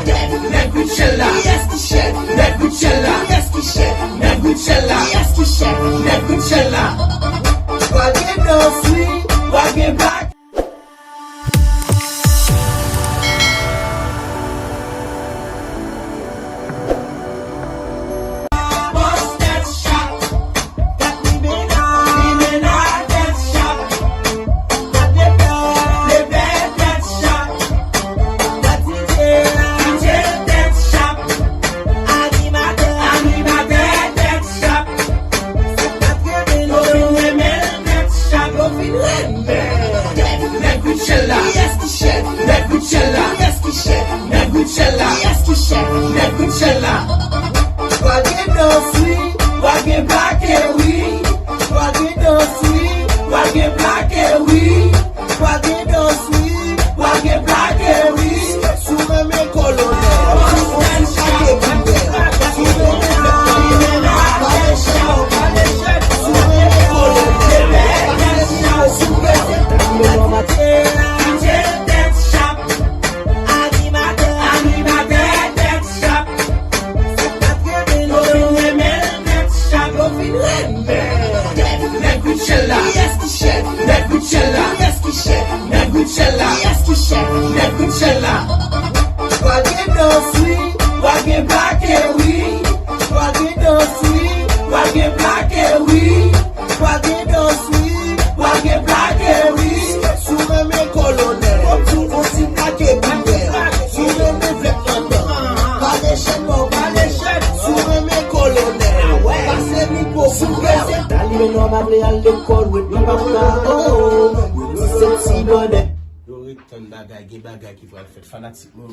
Negucella, yes ki chef, Negucella, yes ki chef, Negucella, yes ki chef, Negucella. Wage no sweet, wage black. Negucella, yes ki chef, Negucella. Wage no sweet, wage black and weed. Wage no sweet, wage black and weed. Wage no sweet, wage black and weed. Sume me colonel, Negucella, yes ki chef, Negucella, yes ki chef, Negucella, yes ki chef, Negucella. Wage no sweet, wage black and weed. Wage no sweet, wage black and weed. Wage no sweet, wage black and weed. Sume me colonel, osi black and weed. Sume me flectante, valéchette mo valéchette. Sume me colonel, passe mi po super. Me know my play all the code with me papa. Oh, sexy boy. Yo return bagay, gen bagay ki pou al fet fanatik mo,